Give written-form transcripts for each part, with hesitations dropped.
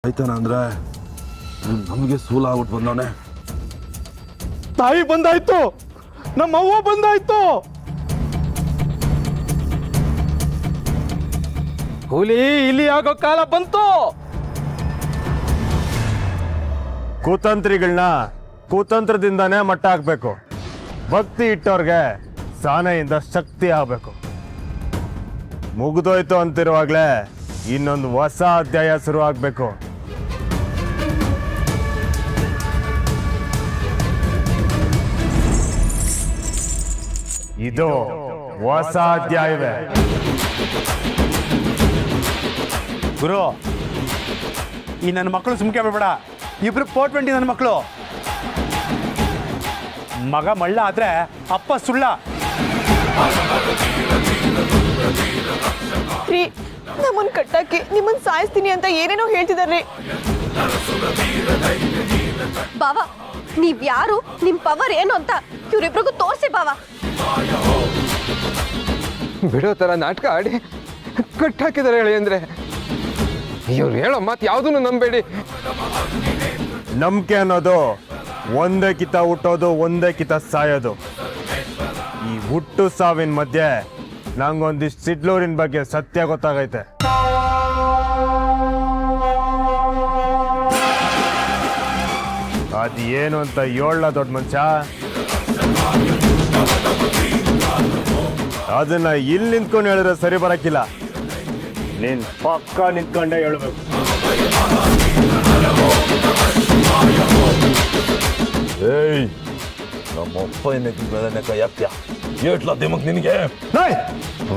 ಆಯ್ತಾನ ಅಂದ್ರೆ ನಮಗೆ ಸೂಲ ಆಗ್ಬಿಟ್ಟು ಬಂದವನೆ. ತಾಯಿ ಬಂದಾಯ್ತು, ನಮ್ಮ ಅವ್ವ ಬಂದಾಯ್ತು. ಹುಲಿ ಇಲಿ ಆಗೋ ಕಾಲ ಬಂತು. ಕುತಂತ್ರಿಗಳನ್ನ ಕುತಂತ್ರದಿಂದಾನೇ ಮಟ್ಟ ಹಾಕ್ಬೇಕು. ಭಕ್ತಿ ಇಟ್ಟವ್ರಿಗೆ ಸಾನೆಯಿಂದ ಶಕ್ತಿ ಆಗ್ಬೇಕು. ಮುಗಿದೋಯ್ತು ಅಂತಿರುವಾಗ್ಲೇ ಇನ್ನೊಂದು ಹೊಸ ಅಧ್ಯಾಯ ಶುರು ಆಗ್ಬೇಕು. ಇದು ಹೊಸ ಅಧ್ಯಾಯವೇ. ಗುರು, ಈ ನನ್ನ ಮಕ್ಕಳು ಸುಮ್ಕೆ ಬಿಡಬೇಡ. ಇಬ್ರು 420 ನನ್ನ ಮಕ್ಕಳು. ಮಗ ಮಳ್ಳ ಆದ್ರೆ ಅಪ್ಪ ಸುಳ್ಳ. ನಮ್ಮನ್ ಕಟ್ಟಾಕಿ ನಿಮ್ಮನ್ ಸಾಯಿಸ್ತೀನಿ ಅಂತ ಏನೇನೋ ಹೇಳ್ತಿದಾರ್ರಿ. ಬಾವ, ನೀವ್ ಯಾರು, ನಿಮ್ ಪವರ್ ಏನು ಅಂತ ಇವ್ರಿಬ್ರಿಗೂ ತೋರ್ಸಿ ಬಾವ. ಬಿಡೋ ತರ ನಾಟಕ ಆಡಿ ಕಟ್ಟಾಕಿದಾರೆ ಹೇಳಿ ಅಂದ್ರೆ ಇವ್ರು ಹೇಳೋ ಮಾತು ಯಾವುದನ್ನು ನಂಬೇಡಿ. ನಂಬಿಕೆ ಅನ್ನೋದು ಒಂದೇ ಕಿತ ಹುಟ್ಟೋದು, ಒಂದೇ ಕಿತ ಸಾಯೋದು. ಈ ಹುಟ್ಟು ಸಾವಿನ ಮಧ್ಯೆ ನಂಗೊಂದಿಷ್ಟು ಸಿಡ್ಲೂರಿನ ಬಗ್ಗೆ ಸತ್ಯ ಗೊತ್ತಾಗೈತೆ. ಅದೇನು ಅಂತ ಹೇಳ ದೊಡ್ಡ ಮನುಷ್ಯ. ಅದನ್ನ ಇಲ್ಲಿ ನಿಂತ್ಕೊಂಡು ಹೇಳಿದ್ರೆ ಸರಿ ಬರಕ್ಕಿಲ್ಲ. ನೀನ್ ಪಕ್ಕ ನಿಂತ್ಕೊಂಡೇ ಹೇಳ್ಬೇಕು. ಏಯ್, ನಮ್ಮಪ್ಪ ಏನಕ್ಕೆ ಬೆಳೆನಕ ಯಾಕ್ಯ ಏಟ್ಲ ದಿಮಕ್ ನಿನಗೆ?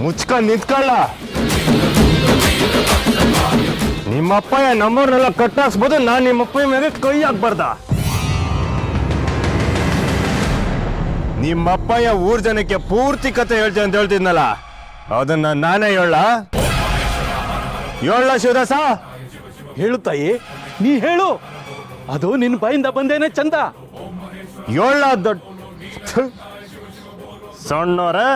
ಮುಚ್ಕೊಂಡು ನಿಂತ್ಕೊಳ್ಳ. ನಿಮ್ಮಪ್ಪಯ್ಯ ನಮ್ಮವ್ರನ್ನೆಲ್ಲ ಕಟ್ಟಾಕ್ಸ್ಬೋದು, ನಾನು ನಿಮ್ಮಪ್ಪಯ್ಯ ಮೇಲೆ ಕೈ ಹಾಕ್ಬಾರ್ದ? ನಿಮ್ಮಪ್ಪಯ್ಯ ಊರ್ ಜನಕ್ಕೆ ಪೂರ್ತಿ ಕತೆ ಹೇಳ್ತೀನಿ ಅಂತ ಹೇಳ್ತಿದ್ನಲ್ಲ, ಅದನ್ನ ನಾನೇ ಹೇಳ ಶಿವದಾಸ? ಹೇಳು ತಾಯಿ, ನೀ ಹೇಳು. ಅದು ನಿನ್ನ ಬಾಯಿಂದ ಬಂದೇನೆ ಚಂದ. ಏಳ ದೊಡ್ಡ ಸಣ್ಣವ್ರೆ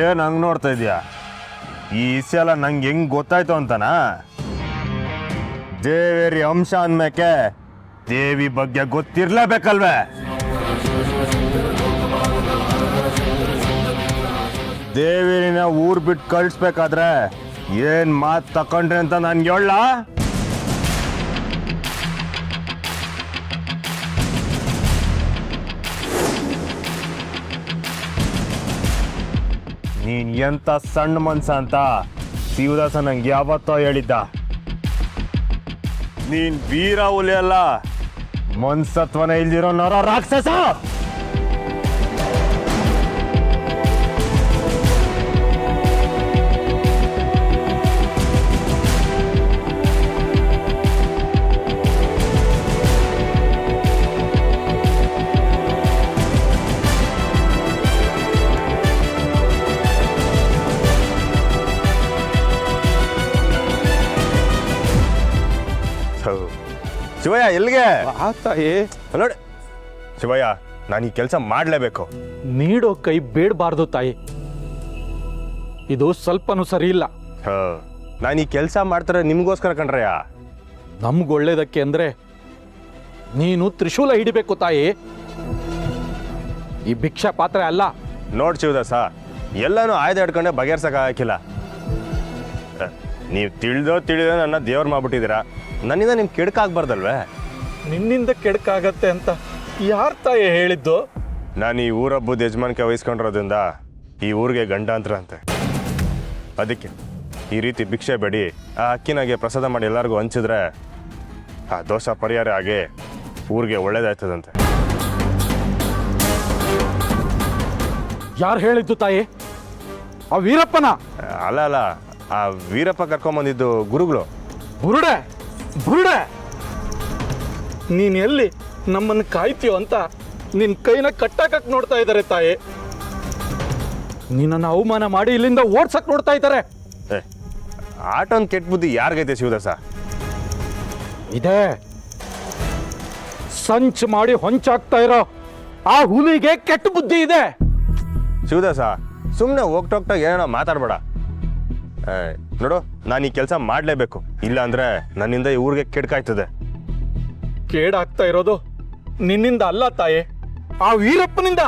ಏನ್ ಹಂಗ್ ನೋಡ್ತಾ ಇದೀಯ? ಈ ಸಲ ನಂಗೆ ಹೆಂಗ್ ಗೊತ್ತಾಯ್ತು ಅಂತನಾ? ದೇವೇರಿ ಅಂಶ ಅಂದ್ಮೇಕೆ ದೇವಿ ಬಗ್ಗೆ ಗೊತ್ತಿರ್ಲೇಬೇಕಲ್ವೇ? ದೇವಿನ ಊರ್ ಬಿಟ್ಟು ಕಳಿಸ್ಬೇಕಾದ್ರೆ ಏನ್ ಮಾತು ತಕೊಂಡ್ರಿ ಅಂತ ನನ್ಗೆ ಹೇಳ. ನೀನ್ ಎಂತ ಸಣ್ಣ ಮನ್ಸ ಅಂತ ಶಿವದಾಸ ನಂಗೆ ಯಾವತ್ತೋ ಹೇಳಿದ್ದ. ನೀನ್ ವೀರ ಹುಲಿ ಅಲ್ಲ, ಮನ್ಸತ್ವನ ಇಲ್ದಿರೋ ನರ ರಾಕ್ಷಸ. ಶಿವಯ್ಯ ಎಲ್ಲಿಗೆ? ಆತಾಯಿ ನೋಡಿ ಶಿವಯ್ಯ, ನಾನು ಈ ಕೆಲಸ ಮಾಡಲೇಬೇಕು. ನೀಡೋ ಕೈ ಬೇಡಬಾರ್ದು ತಾಯಿ, ಇದು ಸ್ವಲ್ಪನೂ ಸರಿ ಇಲ್ಲ. ನಾನು ಈ ಕೆಲಸ ಮಾಡ್ತಾರೆ ನಿಮ್ಗೋಸ್ಕರ ಕಣ್ರಯ್ಯ. ನಮ್ಗೆ ಒಳ್ಳೇದಕ್ಕೆ ಅಂದ್ರೆ ನೀನು ತ್ರಿಶೂಲ ಹಿಡಿಬೇಕು ತಾಯಿ, ಈ ಭಿಕ್ಷಾ ಪಾತ್ರೆ ಅಲ್ಲ. ನೋಡ್ ಶಿವದಾಸ, ಎಲ್ಲನೂ ಆಯ್ದು ಹಿಡ್ಕೊಂಡೆ ಬಗೆಹರ್ಸಕ್ಕಾಗಿಲ್ಲ. ನೀವು ತಿಳಿದೋ ನನ್ನ ದೇವ್ರು ಮಾಡ್ಬಿಟ್ಟಿದ್ದೀರಾ. ನನ್ನಿಂದ ನಿಮ್ಗೆ ಕೆಡಕಾಗ್ಬಾರ್ದಲ್ವೇ? ನಿನ್ನಿಂದ ಕೆಡಕಾಗತ್ತೆ ಅಂತ ಯಾರು ತಾಯಿ ಹೇಳಿದ್ದು? ನಾನು ಈ ಊರಬ್ಬದ ಯಜಮಾನಿಕೆ ವಹಿಸ್ಕೊಂಡಿರೋದ್ರಿಂದ ಈ ಊರಿಗೆ ಗಂಡಾಂತರ ಅಂತೆ. ಅದಕ್ಕೆ ಈ ರೀತಿ ಭಿಕ್ಷೆ ಬೇಡಿ ಆ ಅಕ್ಕಿನಾಗೆ ಪ್ರಸಾದ ಮಾಡಿ ಎಲ್ಲರಿಗೂ ಹಂಚಿದ್ರೆ ಆ ದೋಷ ಪರಿಹಾರ ಆಗಿ ಊರಿಗೆ ಒಳ್ಳೇದಾಯ್ತದಂತೆ. ಯಾರು ಹೇಳಿದ್ದು ತಾಯಿ? ಆ ವೀರಪ್ಪನ? ಅಲ್ಲ, ಆ ವೀರಪ್ಪ ಕರ್ಕೊಂಬಂದಿದ್ದು ಗುರುಗಳು. ಬುರುಡೆ ಬುರುಡೆ, ನೀನ್ ಎಲ್ಲಿ ನಮ್ಮನ್ನು ಕಾಯ್ತೀಯೋ ಅಂತ ನಿನ್ ಕೈನ ಕಟ್ಟಾಕಕ್ ನೋಡ್ತಾ ಇದ್ದಾರೆ ತಾಯಿ. ನಿನ್ನನ್ನು ಅವಮಾನ ಮಾಡಿ ಇಲ್ಲಿಂದ ಓಡ್ಸಕ್ ನೋಡ್ತಾ ಇದ್ದಾರೆ. ಆಟೊಂದು ಕೆಟ್ಟ ಬುದ್ಧಿ ಯಾರಿಗೈತೆ ಶಿವದಾಸ? ಇದೆ, ಸಂಚು ಮಾಡಿ ಹೊಂಚಾಗ್ತಾ ಇರೋ ಆ ಹುಲಿಗೆ ಕೆಟ್ಟ ಬುದ್ಧಿ ಇದೆ. ಶಿವದಾಸ, ಸುಮ್ಮನೆ ಹೋಗ್ಟೋಗ್ತಾ ಏನೇನೋ ಮಾತಾಡ್ಬೇಡ. ನೋಡು, ನಾನು ಈ ಕೆಲಸ ಮಾಡಲೇಬೇಕು, ಇಲ್ಲ ಅಂದ್ರೆ ನನ್ನಿಂದ ಈ ಊರಿಗೆ ಕೆಡ್ಕಾಯ್ತದೆ. ಕೇಡಾಗ್ತಾ ಇರೋದು ನಿನ್ನಿಂದ ಅಲ್ಲ ತಾಯಿ, ಆ ವೀರಪ್ಪನಿಂದ.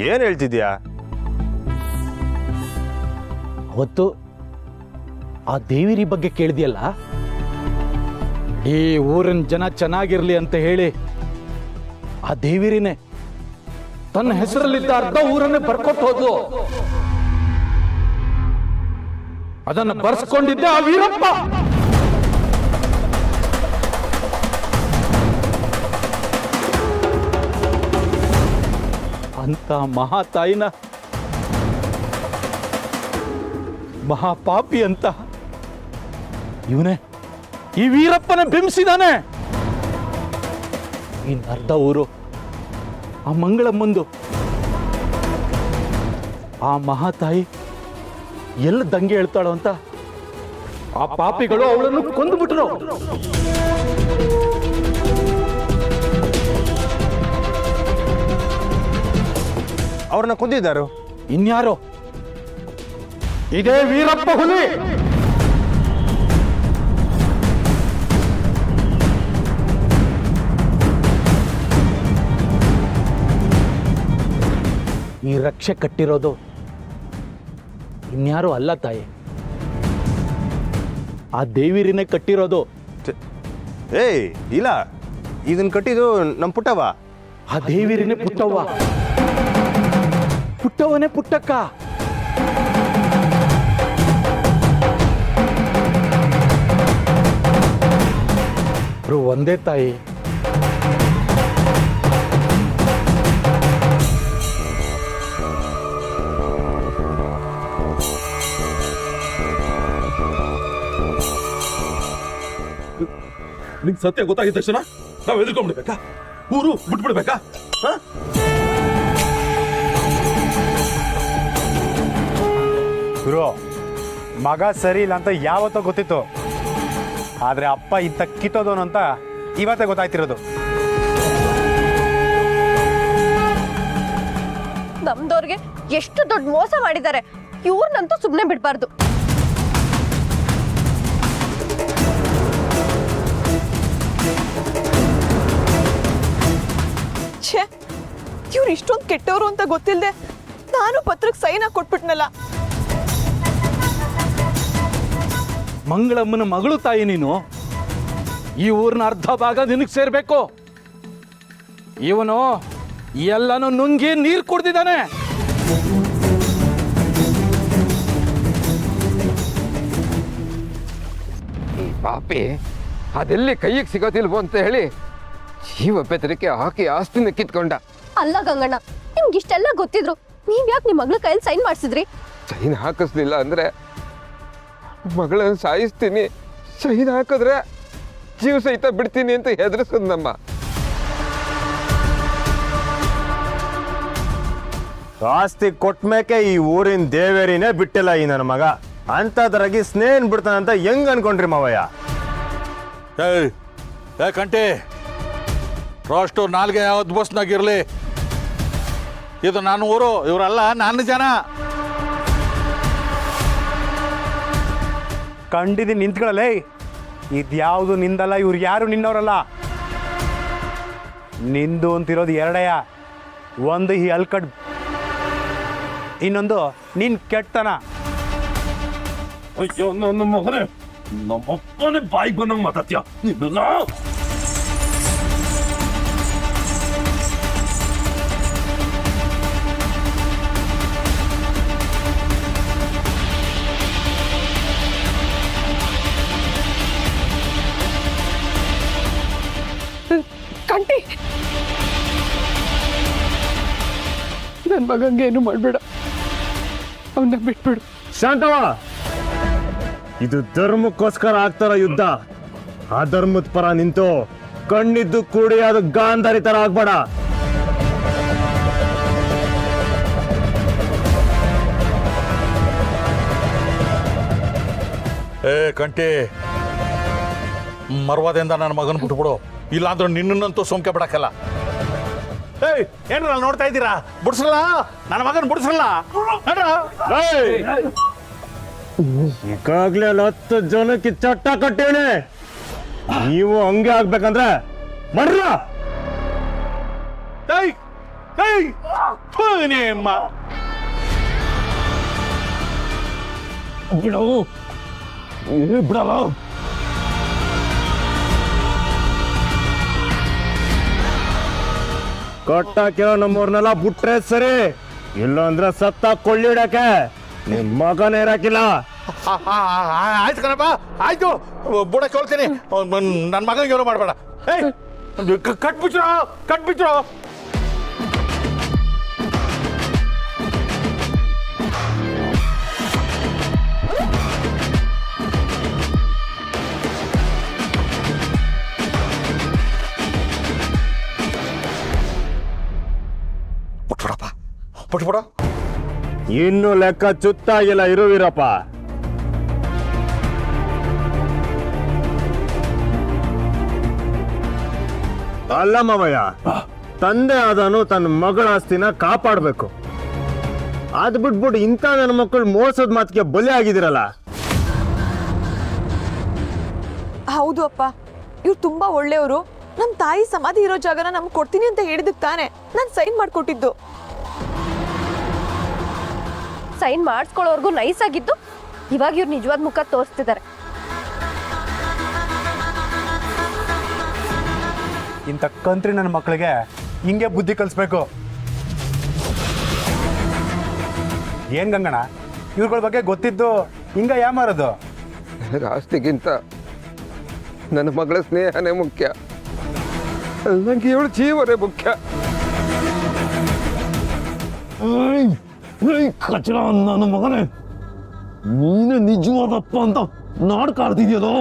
ಏನ್ ಹೇಳ್ತಿದ್ಯಾ? ಅವತ್ತು ಆ ದೇವಿರಿ ಬಗ್ಗೆ ಕೇಳಿದ್ಯಲ್ಲ, ಈ ಊರಿನ ಜನ ಚೆನ್ನಾಗಿರ್ಲಿ ಅಂತ ಹೇಳಿ ಆ ದೇವಿರಿನೇ ತನ್ನ ಹೆಸರಲ್ಲಿದ್ದ ಅರ್ಧ ಊರನ್ನೇ ಬರ್ಕೊಟ್ಟು ಹೋದ್ಲು. ಅದನ್ನು ಬರ್ಸ್ಕೊಂಡಿದ್ದೆ ಆ ವೀರಪ್ಪ. ಅಂತ ಮಹಾತಾಯಿನ ಮಹಾಪಾಪಿ ಅಂತ ಇವನೇ ಈ ವೀರಪ್ಪನ ಬಿಂಬಿಸಿದಾನೆ. ಇನ್ ಅರ್ಧ ಊರು ಆ ಮಂಗಳಮ್ಮಂದು, ಆ ಮಹಾತಾಯಿ ಎಲ್ಲ ದಂಗೆ ಹೇಳ್ತಾಳೋ ಅಂತ ಆ ಪಾಪಿಗಳು ಅವಳನ್ನು ಕೊಂದುಬಿಟ್ರು. ಅವ್ರನ್ನ ಕೊಂದಿದ್ದಾರು? ಇನ್ಯಾರೋ, ಇದೇ ವೀರಪ್ಪ ಹುಲಿ. ಈ ರಕ್ಷೆ ಕಟ್ಟಿರೋದು ಇನ್ಯಾರು ಅಲ್ಲ ತಾಯಿ, ಆ ದೇವಿರಿನೇ ಕಟ್ಟಿರೋದು. ಏಯ್ ಇಲ್ಲ, ಇದನ್ನ ಕಟ್ಟಿದ್ದು ನಮ್ಮ ಪುಟ್ಟವ. ಆ ದೇವಿರಿನೇ ಪುಟ್ಟವ್ವ, ಪುಟ್ಟವನೇ ಪುಟ್ಟಕ್ಕ. ಅವರು ಒಂದೇ ತಾಯಿ. ನಿಂಗೆ ಸತ್ಯ ಗೊತ್ತಾಗಿದ ತಕ್ಷಣ ನಾವು ಎದುರ್ಕೊಂಡ್ಬಿಡ್ಬೇಕಾ? ಊರು ಬಿಟ್ಬಿಡ್ಬೇಕಾ? ಗುರು, ಮಗ ಸರಿ ಇಲ್ಲ ಅಂತ ಯಾವತ್ತೋ ಗೊತ್ತಿತ್ತು, ಆದ್ರೆ ಅಪ್ಪ ಇಂಥ ಕಿತ್ತೋದವನು ಅಂತ ಇವತ್ತೇ ಗೊತ್ತಾಯ್ತಿರೋದು. ನಮ್ದವ್ರಿಗೆ ಎಷ್ಟು ದೊಡ್ಡ ಮೋಸ ಮಾಡಿದ್ದಾರೆ, ಇವ್ರನ್ನಂತೂ ಸುಮ್ಮನೆ ಬಿಡಬಾರ್ದು. ಛೇ, ಇವ್ರು ಇಷ್ಟೊಂದು ಕೆಟ್ಟವರು ಅಂತ ಗೊತ್ತಿಲ್ಲದೆ ನಾನು ಪತ್ರಕ್ಕೆ ಸೈನ್ ಕೊಟ್ಬಿಟ್ನಲ್ಲ. ಮಂಗಳಮ್ಮನ ಮಗಳು ತಾಯಿ ನೀನು. ಈ ಊರಿನ ಅರ್ಧ ಭಾಗ ನಿನಗೆ ಸೇರ್ಬೇಕು. ಇವನು ಎಲ್ಲನೂ ನುಂಗಿ ನೀರು ಕುಡ್ದಿದ್ದಾನೆ. ಈ ಪಾಪಿ ಅದೆಲ್ಲಿ ಕೈಗೆ ಸಿಗೋದಿಲ್ವೋ ಅಂತ ಹೇಳಿ ಜೀವ ಬೆದರಿಕೆ ಹಾಕಿ ಆಸ್ತಿನ ಕಿತ್ಕೊಂಡ. ಅಲ್ಲ ಗಂಗಣ್ಣ, ನಿಮ್ಗೆ ಇಷ್ಟೆಲ್ಲ ಗೊತ್ತಿದ್ರು ನೀವ್ ಯಾಕೆ ನಿಮ್ಮ ಮಗಳ ಕೈಯಲ್ಲಿ ಸೈನ್ ಮಾಡಿಸಿದ್ರಿ? ಸೈನ್ ಹಾಕಿಸ್ಲಿಲ್ಲ ಅಂದ್ರೆ ಮಗಳನ್ನ ಸಾಯಿಸ್ತೀನಿ, ಸೈನ್ ಹಾಕಿದ್ರೆ ಜೀವ ಸಹಿತ ಬಿಡ್ತೀನಿ ಅಂತ ಹೆದರ್ಸದ್ನಮ್ಮ. ಆಸ್ತಿ ಕೊಟ್ಮೇಕೆ ಈ ಊರಿನ ದೇವೇರಿನೇ ಬಿಟ್ಟಿಲ್ಲ ಈ ನನ್ನ ಮಗ. ಅಂಥದ್ರಾಗಿ ಸ್ನೇಹನ್ ಬಿಡ್ತಾನಂತ ಹೆಂಗ್ ಅನ್ಕೊಂಡ್ರಿ ಮಾವಯ್ಯ? ಏ ಕಂಟಿ, ಅಷ್ಟು ನಾಲ್ಗೆ ಯಾವತ್ತು ಬಸ್ನಾಗಿರ್ಲಿ. ಇದು ನನ್ನ ಊರು, ಇವರಲ್ಲ ನನ್ನ ಜನ. ಕಂಡಿದ್ದೀನಿ ನಿಂತ್ಕೊಳ್ಳಲೇ. ಇದ್ಯಾವುದು ನಿಂದಲ್ಲ, ಇವ್ರು ಯಾರು ನಿನ್ನವರಲ್ಲ. ನಿಂದು ಅಂತಿರೋದು ಎರಡಯ್ಯ. ಒಂದು ಈ ಅಲ್ಕಡ್, ಇನ್ನೊಂದು ನಿನ್ ಕೆಟ್ಟತನ. ಅಯ್ಯೋ ನನ್ನ ಮಗನೇ, ನಮ್ಮಪ್ಪನೇ ಬಾಯಿಗೆ ಬಂದಂಗೆ ಮಾತಾಡ್ತೀಯ ನಿನ್ನ. ಕಂಟಿ, ನನ್ನ ಮಗಂಗೆ ಏನು ಮಾಡಬೇಡ, ಅವನ್ನ ಬಿಟ್ಬಿಡು. ಶಾಂತವ, ಇದು ಧರ್ಮಕ್ಕೋಸ್ಕರ ಆಗ್ತಾರ ಯುದ್ಧ. ಆ ಧರ್ಮದ ಪರ ನಿಂತು ಕಣ್ಣಿದ್ದು ಕೂಡಿ ಅದು ಗಾಂಧಾರಿ ತರ ಆಗ್ಬೇಡ. ಏ ಕಂಟಿ, ಮರ್ವಾದೆಯಿಂದ ನನ್ನ ಮಗನ ಬಿಟ್ಬಿಡು, ಇಲ್ಲಾಂದ್ರೆ ನಿನ್ನಂತೂ ಸೋಂಕೆ ಬಿಡಕ್ಕಲ್ಲ. ಏಯ್, ಏನು ನಾನು ನೋಡ್ತಾ ಇದ್ದೀರಾ? ಬಿಡಿಸಲ್ಲ, ನನ್ನ ಮಗನ ಬಿಡಿಸಲ್ಲ. ಈಗಾಗ್ಲೇ 10 ಜನಕ್ಕೆ ಚಟ್ಟ ಕಟ್ಟೇನೆ. ನೀವು ಹಂಗೆ ಆಗ್ಬೇಕಂದ್ರೆ ಬರ್ರ. ಏಯ್ ಏಯ್, ನೇಮ್ಮ ಬಿಡೋ, ಬಿಡಲ್ಲ. ಕಟ್ಟಾಕಿರೋ ನಮ್ಮೂರ್ನೆಲ್ಲ ಬಿಟ್ರೆ ಸರಿ, ಇಲ್ಲಾಂದ್ರೆ ಸತ್ತ ಕೊಳ್ಳಿಡಕ್ಕೆ ನಿಮ್ ಮಗನೇ ಇರಾಕಿಲ್ಲ. ಆಯ್ತು ಕಣಪ್ಪ, ಆಯ್ತು, ಬುಡ ಕೇಳ್ತೀನಿ. ನನ್ನ ಮಗನಿಗೆ ಏನೋ ಮಾಡಬೇಡ. ಏಯ್, ಕಟ್ಬಿಚ್ರೋ, ಕಟ್ಬಿಚ್ರೋ. ಬಿಟ್ಬಿಡಪ್ಪ, ಬಿಟ್ಬಿಡ. ಇನ್ನು ಲೆಕ್ಕ ಚುತ್ತಾಗಿಲ್ಲ, ಇರುವಿರಪ್ಪ. ಅಲ್ಲ ಮಾವಯ್ಯ, ತಂದೆ ಆದನು ತನ್ನ ಮಗಳ ಆಸ್ತಿನ ಕಾಪಾಡಬೇಕು. ಅದ್ ಬಿಟ್ಬಿಟ್ಟು ಇಂಥ ನನ್ನ ಮಕ್ಕಳು ಮೋಸದ ಮಾತಿಗೆ ಬಲಿ ಆಗಿದಿರಲ್ಲ. ಹೌದು ಅಪ್ಪ, ಇವ್ರು ತುಂಬಾ ಒಳ್ಳೆಯವರು. ನಮ್ಮ ತಾಯಿ ಸಮಾಧಿ ಇರೋ ಜಾಗನ ನಮ್ಗೆ ಕೊಡ್ತೀನಿ ಅಂತ ಹೇಳಿದಕ್ಕೆ ತಾನೆ ನಾನು ಸೈನ್ ಮಾಡಿಕೊಟ್ಟಿದ್ದು. ಸೈನ್ ಮಾಡಿಸ್ಕೊಳ್ಳೋರ್ಗು ನೈಸ್ ಆಗಿದ್ದು, ಇವಾಗ ಇವ್ರು ನಿಜವಾದ ಮುಖ ತೋರಿಸ್ತಿದ್ದಾರೆ. ಇಂಥ ಕಂತ್ರಿ ನನ್ನ ಮಕ್ಕಳಿಗೆ ಹಿಂಗೆ ಬುದ್ಧಿ ಕಲಿಸ್ಬೇಕು. ಏನ್ ಗಂಗಣ್ಣ, ಇವ್ರಗಳ ಬಗ್ಗೆ ಗೊತ್ತಿದ್ದು ಹಿಂಗ ಯಾಮಾರೋದು? ನನಗೆ ಆಸ್ತಿಗಿಂತ ನನ್ನ ಮಗಳ ಸ್ನೇಹನೇ ಮುಖ್ಯ. ನನಗೆ ಇವಳು ಜೀವನೇ ಮುಖ್ಯ. ಕಚಡ ನನ್ನ ಮಗನೇ, ನೀನೇ ನಿಜವಾದಪ್ಪ ಅಂತ ನಾಡ್ಕಾಡ್ತಿದ್ಯದು.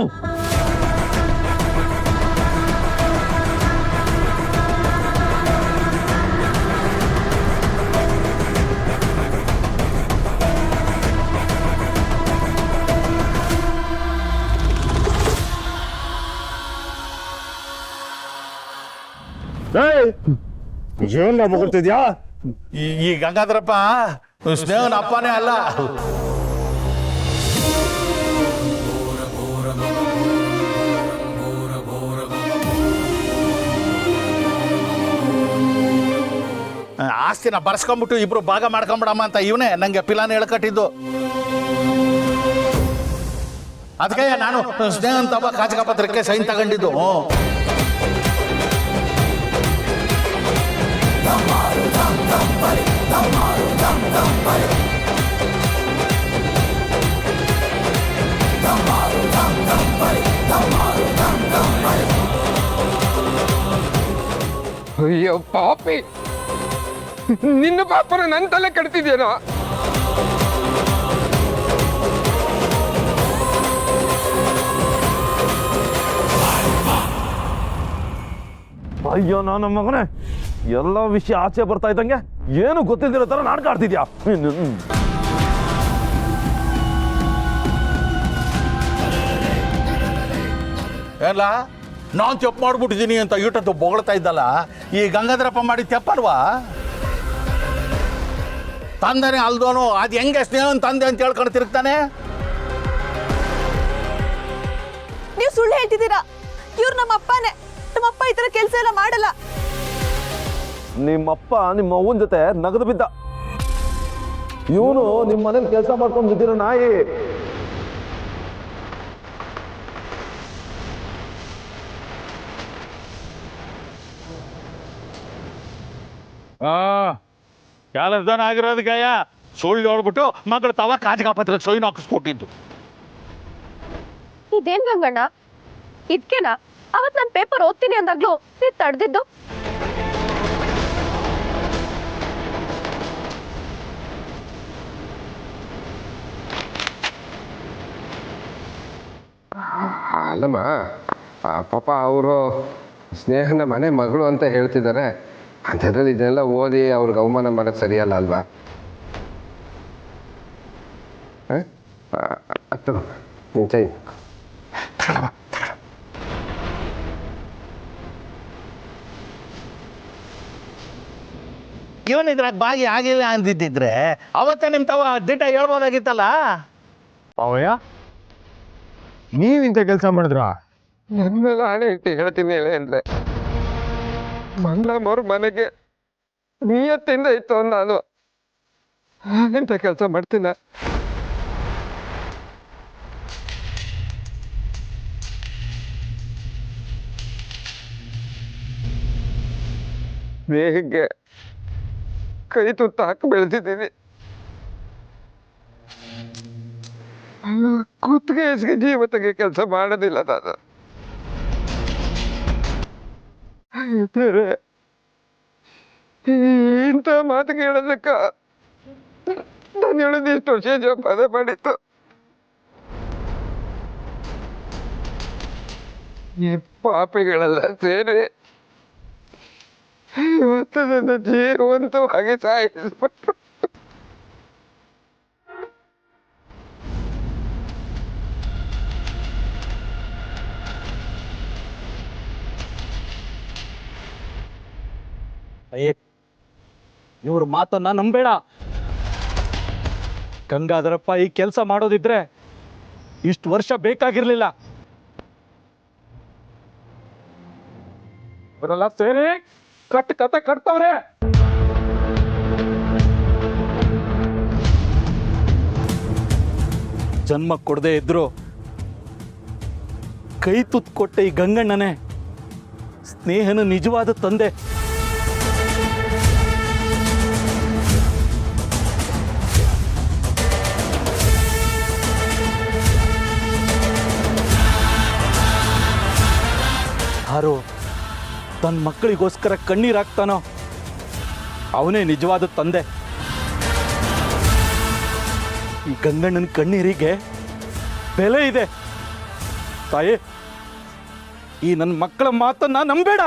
ಏನ ಮುಗಿರ್ತಿದ್ಯಾ? ಈ ಗಂಗಾಧರಪ್ಪ ಸ್ನೇಹನ ಅಪ್ಪನೇ ಅಲ್ಲ. ಆಸ್ತಿನ ಬರ್ಸ್ಕೊಂಡ್ಬಿಟ್ಟು ಇಬ್ರು ಭಾಗ ಮಾಡ್ಕೊಂಬಿಡಮ್ಮ ಅಂತ ಇವನೇ ನಂಗೆ ಪಿಲಾನ ಹೇಳ್ಕಟ್ಟಿದ್ದು. ಅದಕ್ಕೆ ನಾನು ಸ್ನೇಹನ್ ತಮ್ಮ ಕಾಚಕ ಪತ್ರಕ್ಕೆ ಸೈನ್ ತಗೊಂಡಿದ್ದು. ಅಯ್ಯೋ ಪಾಪಿ, ನಿನ್ನ ಪಾಪನ ನನ್ನ ತಲೆ ಕಟ್ತಿದ್ಯೇನೋ. ಅಯ್ಯೋ ನನ್ನ ಮಗನೇ, ಎಲ್ಲ ವಿಷಯ ಆಚೆ ಬರ್ತಾ ಇದ್ದಂಗೆ ಏನು ಗೊತ್ತಿಲ್ದಿರೋ ತರ ನಾಟಕ ಆಡ್ತಿದ್ಯಾ. ಎಲ್ಲ ನಾನು ತಪ್ಪು ಮಾಡ್ಬಿಟ್ಟಿದ್ದೀನಿ ಅಂತ ಇಟ್ಟದ್ದು ಬೊಗಳ್ತಾ ಇದ್ದಲ್ಲ, ಈ ಗಂಗಾಧರಪ್ಪ ಮಾಡಿ ತೆಪ್ಪಲ್ವಾ? ತಂದನೆ ಅಲ್ದೋನು ಅದು ಹೆಂಗೆ ಸ್ನೇಹನ್ ತಂದೆ ಅಂತ ಹೇಳ್ಕೊಂಡು ತಿರುಗ್ತಾನೆ. ನೀವು ಸುಳ್ಳು ಹೇಳ್ತಿದ್ದೀರಾ. ಇವ್ರು ನಮ್ಮ ಅಪ್ಪನೇ. ನಮ್ಮಪ್ಪ ಈ ತರ ಕೆಲಸ ಎಲ್ಲ ಮಾಡಲ್ಲ. ನಿಮ್ಮಪ್ಪ ನಿಮ್ಮ ಅವ್ವನ ಜೊತೆ ನಗದು ಬಿದ್ದ. ಇವನು ನಿಮ್ಮ ಮನೇಲಿ ಕೆಲಸ ಮಾಡ್ಕೊಂಡು ಬಿದ್ದಿರೋ ನಾಯಿ. ಕೆಲಸದನ ಆಗಿರೋದು ಗಾಯ ಸುಳ್ಳು ಹೇಳ್ಬಿಟ್ಟು ಮಗಳು ತವ ಕಾಚಕ ಪತ್ರಕ್ಕೆ ಸೈನ್ ಹಾಕಿಸ್ಕೊಟ್ಟಿದ್ದು. ಇದೇನ್ ಗಂಗಣ್ಣ, ಇದ್ಕೆನಾ ಅವತ್ ನಾನು ಪೇಪರ್ ಓದ್ತೀನಿ ಅಂದಾಗ್ಲೂ ನೀನ್ ತಡ್ದಿದ್ದು? ಅಲ್ಲಮ್ಮ, ಪಾಪ ಅವರು ಸ್ನೇಹನ ಮನೆ ಮಗಳು ಅಂತ ಹೇಳ್ತಿದ್ದಾರೆ. ಅಂಥದ್ರಲ್ಲಿ ಇದನ್ನೆಲ್ಲ ಓದಿ ಅವ್ರಿಗೆ ಅವಮಾನ ಮಾಡೋದು ಸರಿಯಲ್ಲ ಅಲ್ವಾ? ಅದು ನಿಂಚ ಇವನ್ ಇದ್ರಾಗ ಭಾಗಿ ಆಗಿಲ್ಲ ಅಂದಿದ್ದಿದ್ರೆ ಅವತ್ತೇ ನಿಮ್ಮ ತವ ದಿಟ್ಟ ಹೇಳ್ಬೋದಾಗಿತ್ತಲ್ಲ. ಅವಯ್ಯ, ನೀವಿಂತ ಕೆಲಸ ಮಾಡಿದ್ರ? ನನ್ನ ಮೇಲೆ ಹಣೆ ಇಟ್ಟು ಹೇಳ್ತೀನಿ ಹೇಳಿ ಅಂದರೆ ಮಂಗಳಮ್ಮವ್ರ ಮನೆಗೆ ನಿಯತ್ತಿಂದ ಇತ್ತು ನಾನು ಇಂಥ ಕೆಲಸ ಮಾಡ್ತೀನ. ದೇಹಕ್ಕೆ ಕೈ ತುತ್ತ ಹಾಕಿ ಬೆಳೆದಿದ್ದೀನಿ. ಕುತ್ತಿಗೆ ಎಸ್ಗೆ ಜೀವತೆಗೆ ಕೆಲಸ ಮಾಡೋದಿಲ್ಲ ನಾನು. ಇಂಥ ಮಾತು ಕೇಳೋದಕ್ಕ ನಾನು ಹೇಳಿದ ಇಷ್ಟು ವರ್ಷ ಜೋಪಾನ ಮಾಡಿತ್ತು. ಈ ಪಾಪಿಗಳೆಲ್ಲ ಸೇರಿ ಇವತ್ತು ನನ್ನ ಜೀವಂತವಾಗಿ ಸಾಯಿಸ್ಬಿಟ್ರು. ಇವ್ರ ಮಾತನ್ನ ನಂಬೇಡ. ಗಂಗಾಧರಪ್ಪ ಈ ಕೆಲಸ ಮಾಡೋದಿದ್ರೆ ಇಷ್ಟು ವರ್ಷ ಬೇಕಾಗಿರ್ಲಿಲ್ಲ. ಅವರೆಲ್ಲ ಸೇರಿ ಕತೆ ಕಟ್ತವ್ರೆ. ಜನ್ಮ ಕೊಡದೆ ಇದ್ರು ಕೈ ತುತ್ತು ಕೊಟ್ಟ ಈ ಗಂಗಣ್ಣನೇ ಸ್ನೇಹನ ನಿಜವಾದ ತಂದೆ. ಯಾರು ತನ್ನ ಮಕ್ಕಳಿಗೋಸ್ಕರ ಕಣ್ಣೀರಾಗ್ತಾನೋ ಅವನೇ ನಿಜವಾದ ತಂದೆ. ಈ ಗಂಗಣ್ಣನ ಕಣ್ಣೀರಿಗೆ ಬೆಲೆ ಇದೆ. ತಾಯಿ, ಈ ನನ್ನ ಮಕ್ಕಳ ಮಾತನ್ನ ನಂಬೇಡ.